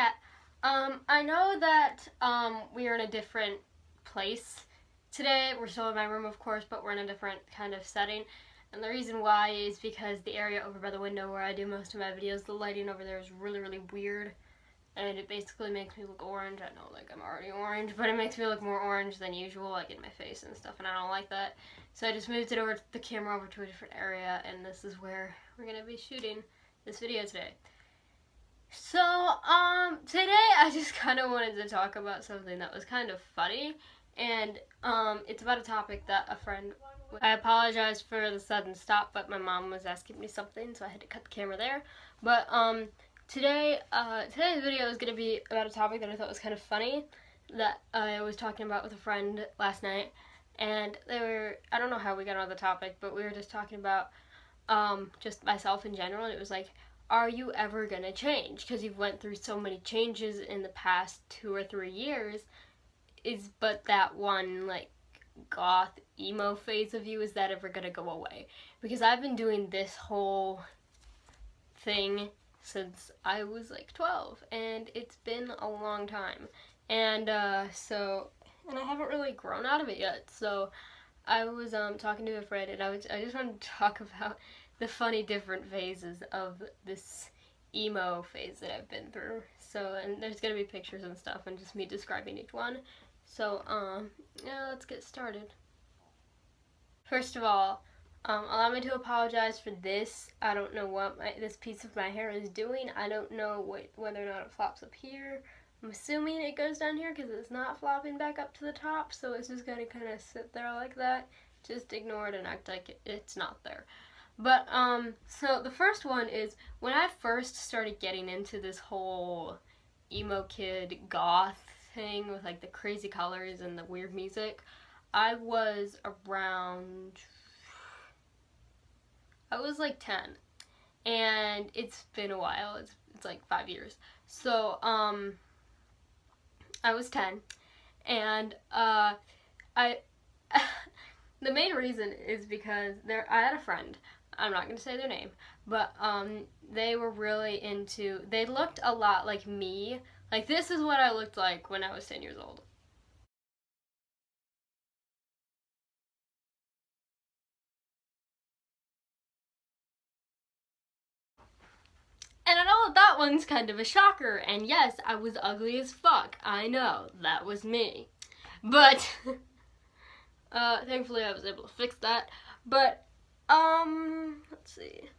Yeah, I know that we are in a different place today. We're still in my room, of course, but we're in a different kind of setting. And the reason why is because the area over by the window where I do most of my videos, the lighting over there is really, really weird. And it basically makes me look orange. I know, like, I'm already orange, but it makes me look more orange than usual, like, in my face and stuff, and I don't like that. So I just moved the camera over to a different area, and this is where we're going to be shooting this video today. So, today I just kind of wanted to talk about something that was kind of funny, and, it's about a topic that a friend... I apologize for the sudden stop, but my mom was asking me something, so I had to cut the camera there. But, today's video is going to be about a topic that I thought was kind of funny, that I was talking about with a friend last night, and I don't know how we got on the topic, but we were just talking about, just myself in general, and it was like, are you ever gonna change? Because you've went through so many changes in the past 2 or 3 years. But that one, like, goth emo phase of you, is that ever gonna go away? Because I've been doing this whole thing since I was like 12, and it's been a long time. And and I haven't really grown out of it yet. So I was talking to a friend, and I just wanted to talk about the funny different phases of this emo phase that I've been through. So, and there's gonna be pictures and stuff, and just me describing each one. So, yeah, let's get started. First of all, allow me to apologize for this. I don't know what this piece of my hair is doing. I don't know whether or not it flops up here. I'm assuming it goes down here because it's not flopping back up to the top, so it's just gonna kind of sit there like that. Just ignore it and act like it's not there. But, so the first one is, when I first started getting into this whole emo kid goth thing with, like, the crazy colors and the weird music, I was like 10. And it's been a while. It's like 5 years. So, I was 10. And, the main reason is because I had a friend. I'm not going to say their name, but they were really they looked a lot like me. Like, this is what I looked like when I was 10 years old. And I know that one's kind of a shocker, and yes, I was ugly as fuck. I know, that was me. But, thankfully I was able to fix that. But, let's see.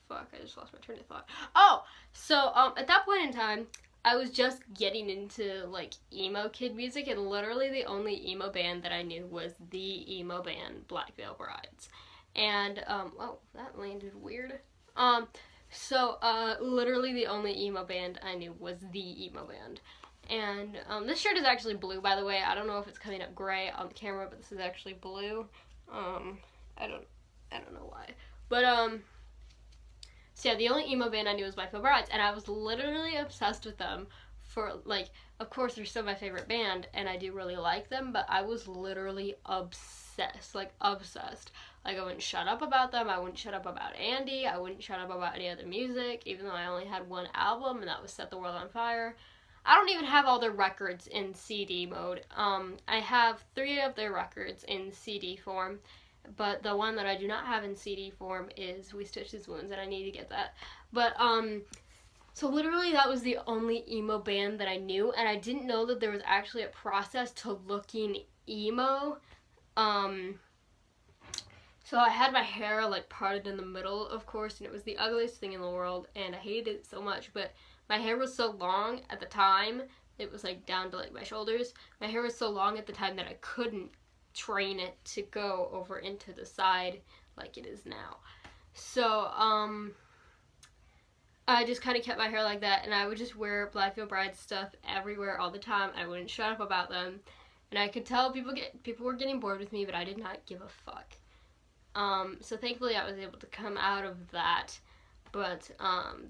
Fuck, I just lost my train of thought. Oh, so, at that point in time, I was just getting into, like, emo kid music, and literally the only emo band that I knew was the emo band Black Veil Brides. And, oh, that landed weird. Literally the only emo band I knew was the emo band. And, this shirt is actually blue, by the way. I don't know if it's coming up gray on the camera, but this is actually blue. I don't know why. But, so yeah, the only emo band I knew was Black Veil Brides, and I was literally obsessed with them for, like, of course they're still my favorite band, and I do really like them, but I was literally obsessed, like, obsessed. Like, I wouldn't shut up about them, I wouldn't shut up about Andy, I wouldn't shut up about any other music, even though I only had one album, and that was Set the World on Fire. I don't even have all their records in CD mode. I have 3 of their records in CD form, but the one that I do not have in CD form is We Stitched His Wounds, and I need to get that. But, so literally that was the only emo band that I knew, and I didn't know that there was actually a process to looking emo. So I had my hair, like, parted in the middle, of course, and it was the ugliest thing in the world, and I hated it so much, but my hair was so long at the time, it was, like, down to, like, my shoulders. My hair was so long at the time that I couldn't train it to go over into the side like it is now. So, I just kind of kept my hair like that, and I would just wear Black Veil Bride stuff everywhere all the time. I wouldn't shut up about them, and I could tell people were getting bored with me, but I did not give a fuck. So thankfully I was able to come out of that, but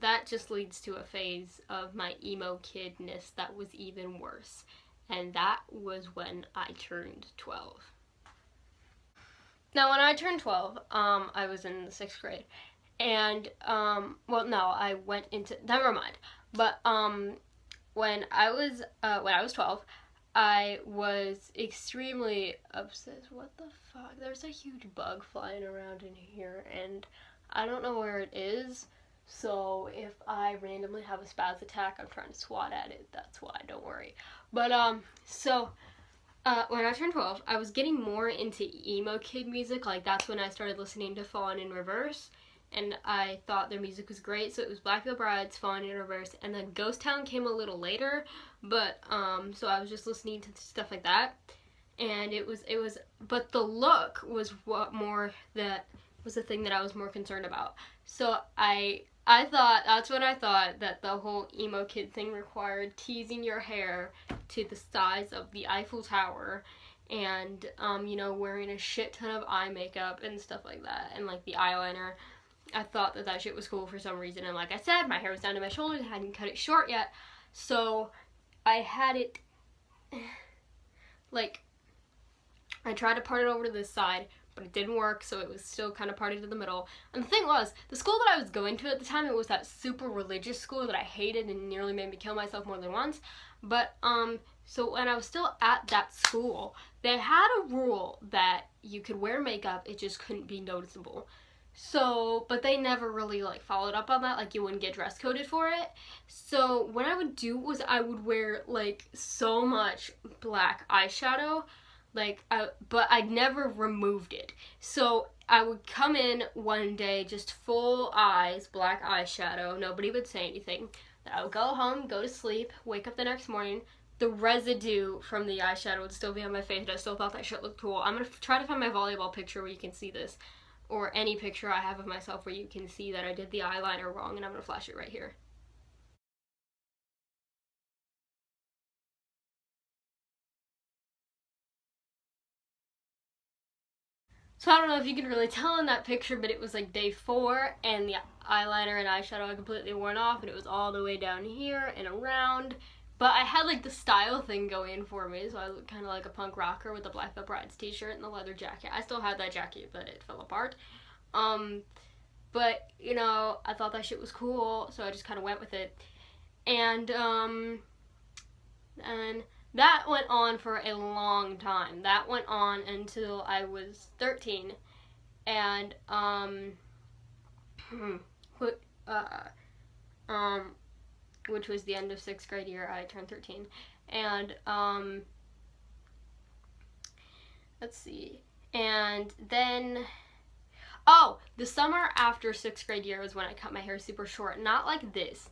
that just leads to a phase of my emo kidness that was even worse, and that was when I turned 12. Now, when I turned 12, I was in the 6th grade, And well, no, I went into, never mind. But when I was 12, I was extremely obsessed. What the fuck? There's a huge bug flying around in here, and I don't know where it is. So if I randomly have a spaz attack, I'm trying to swat at it. That's why. Don't worry. But when I turned 12, I was getting more into emo kid music. Like, that's when I started listening to Fallen in Reverse. And I thought their music was great. So it was Black Veil Brides, Fallen in Reverse, and then Ghost Town came a little later. But, so I was just listening to stuff like that. And but the look was that was the thing that I was more concerned about. So that's what I thought, that the whole emo kid thing required teasing your hair to the size of the Eiffel Tower and, wearing a shit ton of eye makeup and stuff like that, and, like, the eyeliner. I thought that shit was cool for some reason, and like I said, my hair was down to my shoulders, I hadn't cut it short yet, so I had it, like, I tried to part it over to this side, but it didn't work, so it was still kind of parted to the middle. And the thing was, the school that I was going to at the time, it was that super religious school that I hated and nearly made me kill myself more than once. But, so when I was still at that school, they had a rule that you could wear makeup, it just couldn't be noticeable. So, but they never really, like, followed up on that, like, you wouldn't get dress coded for it. So what I would do was I would wear, like, so much black eyeshadow, like, but I never removed it. So I would come in one day, just full eyes, black eyeshadow, nobody would say anything. Then I would go home, go to sleep, wake up the next morning, the residue from the eyeshadow would still be on my face, and I still thought that shit looked cool. I'm gonna try to find my volleyball picture where you can see this, or any picture I have of myself where you can see that I did the eyeliner wrong, and I'm gonna flash it right here. So I don't know if you can really tell in that picture, but it was like day 4, and the eyeliner and eyeshadow had completely worn off, and it was all the way down here and around. But I had, like, the style thing going for me, so I looked kind of like a punk rocker with the Black Veil Brides t-shirt and the leather jacket. I still had that jacket, but it fell apart. But, I thought that shit was cool, so I just kind of went with it. And that went on for a long time. That went on until I was 13. And, which was the end of 6th grade year, I turned 13. And, let's see. And then, the summer after 6th grade year was when I cut my hair super short. Not like this,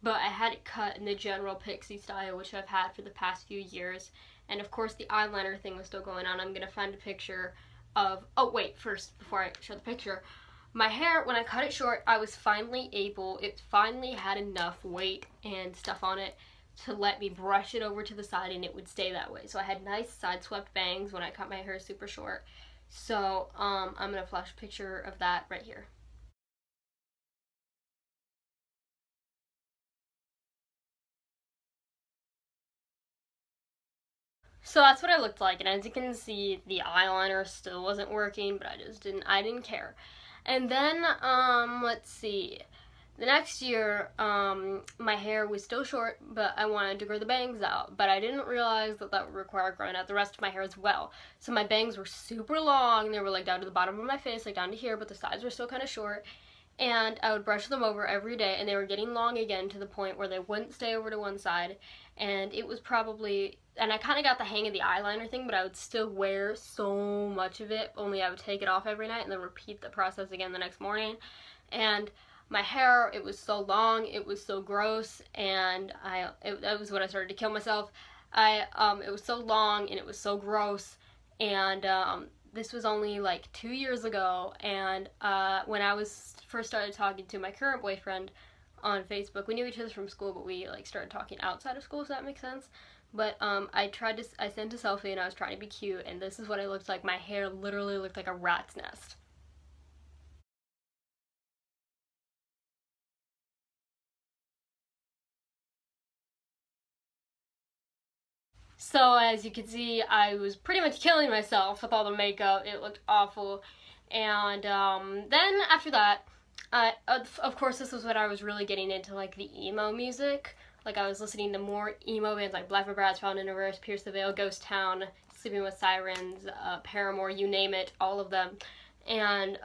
but I had it cut in the general pixie style, which I've had for the past few years. And of course the eyeliner thing was still going on. I'm gonna find a picture of, first, before I show the picture, my hair, when I cut it short, it finally had enough weight and stuff on it to let me brush it over to the side, and it would stay that way. So I had nice side swept bangs when I cut my hair super short. So I'm gonna flash a picture of that right here. So that's what I looked like, and as you can see, the eyeliner still wasn't working, but I didn't care. And then, let's see, the next year, my hair was still short, but I wanted to grow the bangs out, but I didn't realize that would require growing out the rest of my hair as well. So my bangs were super long, they were, like, down to the bottom of my face, like, down to here, but the sides were still kind of short, and I would brush them over every day, and they were getting long again to the point where they wouldn't stay over to one side, and it was probably, and I kind of got the hang of the eyeliner thing, but I would still wear so much of it, only I would take it off every night and then repeat the process again the next morning. And my hair, it was so long, it was so gross, and that was when I started to kill myself. It was so long and it was so gross, and this was only like 2 years ago, and when I was first started talking to my current boyfriend on Facebook, we knew each other from school, but we, like, started talking outside of school, if that makes sense. But I sent a selfie, and I was trying to be cute, and this is what I looked like. My hair literally looked like a rat's nest. So as you can see, I was pretty much killing myself with all the makeup. It looked awful. And then after that, Of course, this was when I was really getting into like the emo music. Like I was listening to more emo bands like Black Bratz, Found in Reverse, Pierce the Veil, Ghost Town, Sleeping with Sirens, Paramore, you name it, all of them. And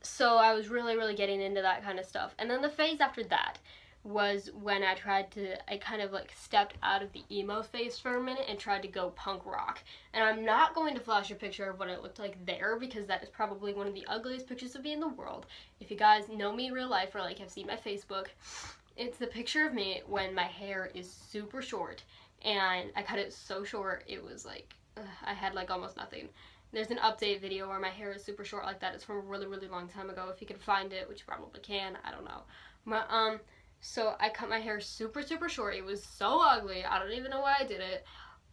so I was really getting into that kind of stuff. And then the phase after that was when I kind of like stepped out of the emo phase for a minute and tried to go punk rock. And I'm not going to flash a picture of what it looked like there because that is probably one of the ugliest pictures of me in the world. If you guys know me in real life or like have seen my Facebook, it's the picture of me when my hair is super short and I cut it so short it was like, I had like almost nothing. There's an update video where my hair is super short like that. It's from a really long time ago. If you can find it, which you probably can, I don't know. But, so I cut my hair super short. It was so ugly. I don't even know why I did it.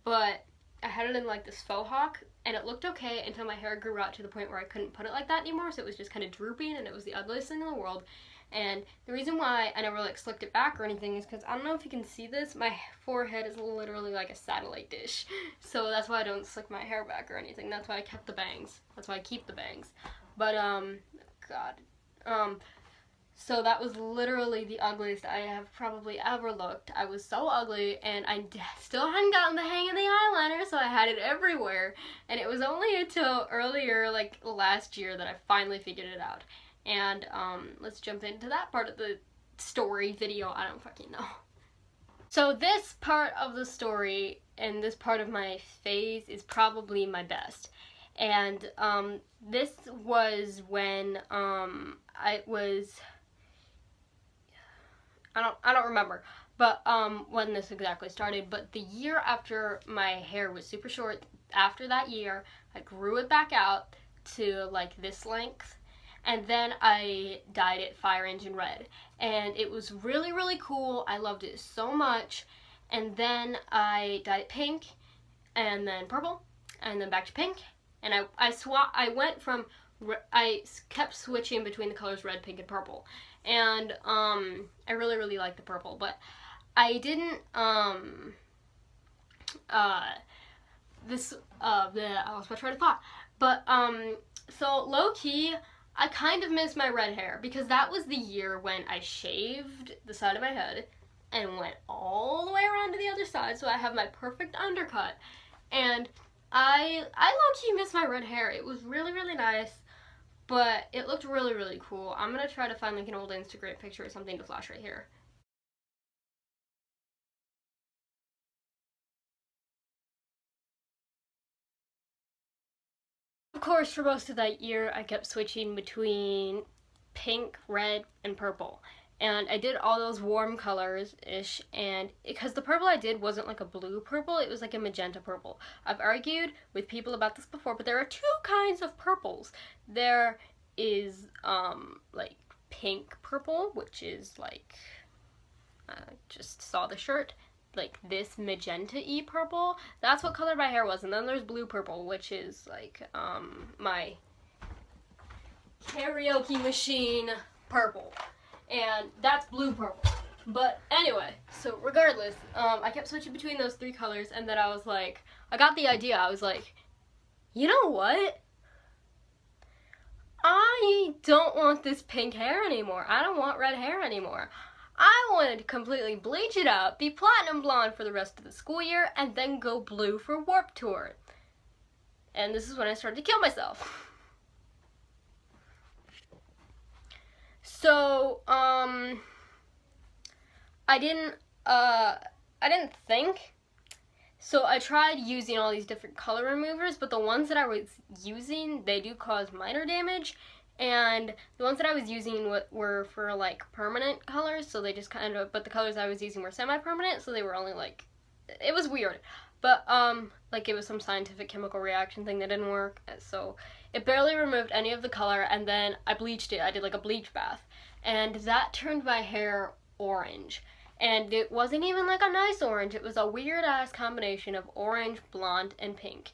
But I had it in like this faux hawk and it looked okay until my hair grew out to the point where I couldn't put it like that anymore. So it was just kind of drooping and it was the ugliest thing in the world. And the reason why I never like slicked it back or anything is because I don't know if you can see this, my forehead is literally like a satellite dish. So that's why I don't slick my hair back or anything. That's why I kept the bangs. That's why I keep the bangs. But so that was literally the ugliest I have probably ever looked. I was so ugly and I still hadn't gotten the hang of the eyeliner, so I had it everywhere. And it was only until earlier, like last year, that I finally figured it out. And let's jump into that part of the story video. I don't fucking know. So this part of the story and this part of my phase is probably my best. And this was when I don't remember, but when this exactly started, but the year after my hair was super short, after that year, I grew it back out to like this length. And then I dyed it Fire Engine Red. And it was really cool. I loved it so much. And then I dyed it pink, and then purple, and then back to pink. And I kept switching between the colors red, pink, and purple. And I really liked the purple. But I didn't, I lost my train of thought. But, so low-key, I kind of miss my red hair because that was the year when I shaved the side of my head and went all the way around to the other side, so I have my perfect undercut. And I low-key miss my red hair. It was really nice, but it looked really cool. I'm gonna try to find like an old Instagram picture or something to flash right here. Of course, for most of that year, I kept switching between pink, red, and purple. And I did all those warm colors-ish, and because the purple I did wasn't like a blue purple, it was like a magenta purple. I've argued with people about this before, but there are two kinds of purples. There is, like, pink purple, which is like, I just saw the shirt, like this magenta-y purple. That's what color my hair was. And then there's blue purple, which is like my karaoke machine purple. And that's blue purple. But anyway, so regardless, I kept switching between those three colors, and then I was like, I got the idea. I was like, you know what? I don't want this pink hair anymore. I don't want red hair anymore. I wanted to completely bleach it out, be platinum blonde for the rest of the school year, and then go blue for Warped Tour. And this is when I started to kill myself. So, I didn't think. So I tried using all these different color removers, but the ones that I was using, they do cause minor damage. And the ones that I was using were for, like, permanent colors, so they just kind of, but the colors I was using were semi-permanent, so they were only, like, it was weird. But, like, it was some scientific chemical reaction thing that didn't work, so it barely removed any of the color, and then I bleached it. I did, like, a bleach bath, and that turned my hair orange. And it wasn't even, like, a nice orange. It was a weird-ass combination of orange, blonde, and pink.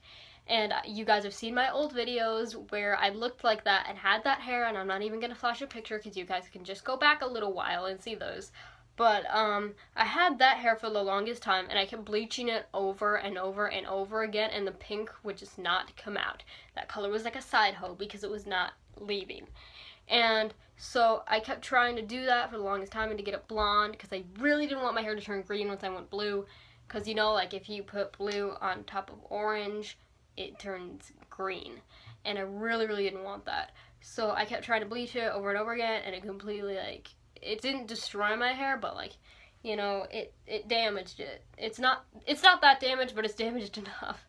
And you guys have seen my old videos where I looked like that and had that hair, and I'm not even going to flash a picture because you guys can just go back a little while and see those. But I had that hair for the longest time, and I kept bleaching it over and over and over again, and the pink would just not come out. That color was like a side hoe because it was not leaving. And so I kept trying to do that for the longest time and to get it blonde because I really didn't want my hair to turn green once I went blue. Because, you know, like if you put blue on top of orange, it turns green. And I really, really didn't want that. So I kept trying to bleach it over and over again, and it completely, like, it didn't destroy my hair, but, like, you know, it damaged it. It's not that damaged, but it's damaged enough.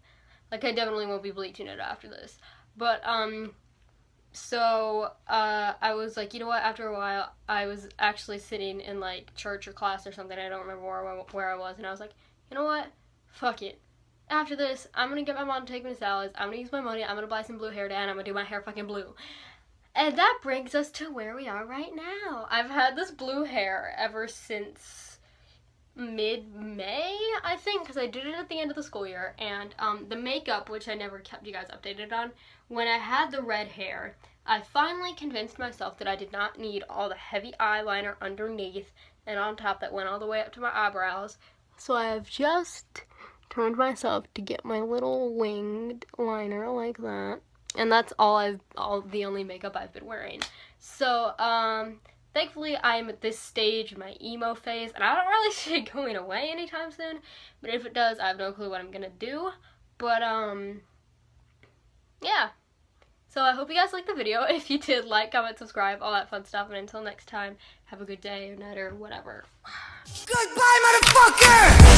Like, I definitely won't be bleaching it after this. But, so, I was like, you know what, after a while, I was actually sitting in, like, church or class or something, I don't remember where I was, and I was like, you know what, fuck it. After this, I'm gonna get my mom to take me to Sally's, I'm gonna use my money, I'm gonna buy some blue hair dye, and I'm gonna do my hair fucking blue. And that brings us to where we are right now. I've had this blue hair ever since mid-May, I think, because I did it at the end of the school year. And the makeup, which I never kept you guys updated on, when I had the red hair, I finally convinced myself that I did not need all the heavy eyeliner underneath and on top that went all the way up to my eyebrows. So I have just turned myself to get my little winged liner like that. And that's the only makeup I've been wearing. So, thankfully I'm at this stage of my emo phase, and I don't really see it going away anytime soon, but if it does, I have no clue what I'm gonna do. But, yeah. So I hope you guys liked the video. If you did, like, comment, subscribe, all that fun stuff, and until next time, have a good day or night or whatever. Goodbye, motherfucker!